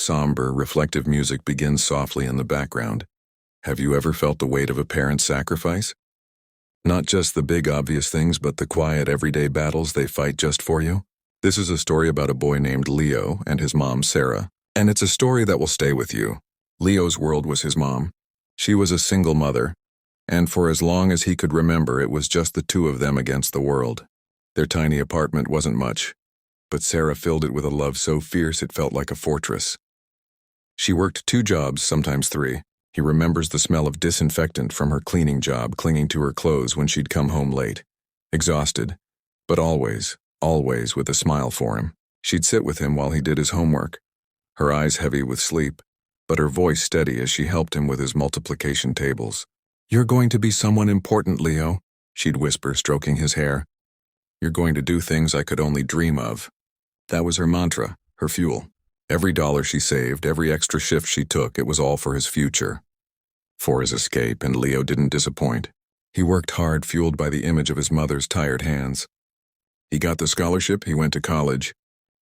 somber, reflective music begins softly in the background. Have you ever felt the weight of a parent's sacrifice? Not just the big obvious things, but the quiet everyday battles they fight just for you? This is a story about a boy named Leo and his mom, Sarah, and it's a story that will stay with you. Leo's world was his mom. She was a single mother, and for as long as he could remember, it was just the two of them against the world. Their tiny apartment wasn't much, but Sarah filled it with a love so fierce it felt like a fortress. She worked 2 jobs, sometimes 3. He remembers the smell of disinfectant from her cleaning job clinging to her clothes when she'd come home late. Exhausted, but always with a smile for him. She'd sit with him while he did his homework, her eyes heavy with sleep, but her voice steady as she helped him with his multiplication tables. "You're going to be someone important, Leo," she'd whisper, stroking his hair. "You're going to do things I could only dream of." That was her mantra, her fuel. Every dollar she saved, every extra shift she took, it was all for his future. For his escape, and Leo didn't disappoint. He worked hard, fueled by the image of his mother's tired hands. He got the scholarship, he went to college.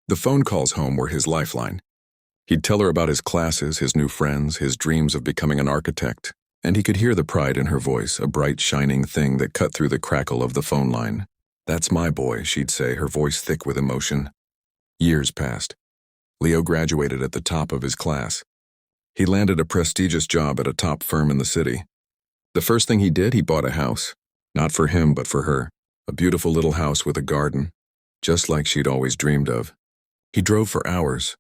The phone calls home were his lifeline. He'd tell her about his classes, his new friends, his dreams of becoming an architect, and he could hear the pride in her voice, a bright, shining thing that cut through the crackle of the phone line. "That's my boy," she'd say, her voice thick with emotion. Years passed. Leo graduated at the top of his class. He landed a prestigious job at a top firm in the city. The first thing he did, he bought a house. Not for him, but for her. A beautiful little house with a garden, just like she'd always dreamed of. He drove for hours,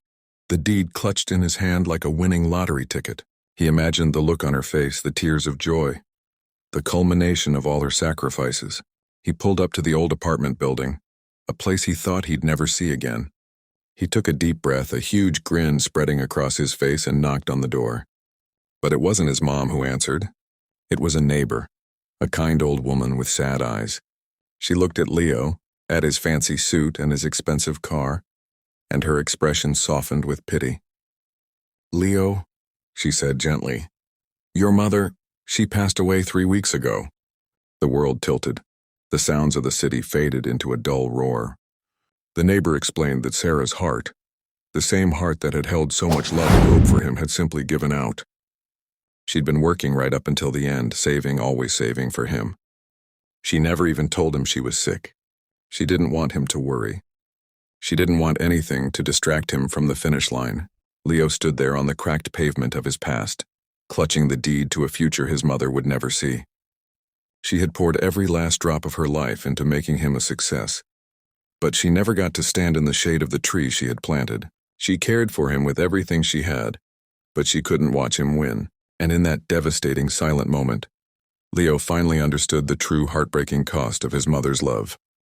the deed clutched in his hand like a winning lottery ticket. He imagined the look on her face, the tears of joy, the culmination of all her sacrifices. He pulled up to the old apartment building, a place he thought he'd never see again. He took a deep breath, a huge grin spreading across his face, and knocked on the door. But it wasn't his mom who answered. It was a neighbor, a kind old woman with sad eyes. She looked at Leo, at his fancy suit and his expensive car, and her expression softened with pity. "Leo," she said gently, "your mother, she passed away 3 weeks ago." The world tilted. The sounds of the city faded into a dull roar. The neighbor explained that Sarah's heart, the same heart that had held so much love and hope for him, had simply given out. She'd been working right up until the end, saving, always saving for him. She never even told him she was sick. She didn't want him to worry. She didn't want anything to distract him from the finish line. Leo stood there on the cracked pavement of his past, clutching the deed to a future his mother would never see. She had poured every last drop of her life into making him a success, but she never got to stand in the shade of the tree she had planted. She cared for him with everything she had, but she couldn't watch him win. And in that devastating silent moment, Leo finally understood the true heartbreaking cost of his mother's love.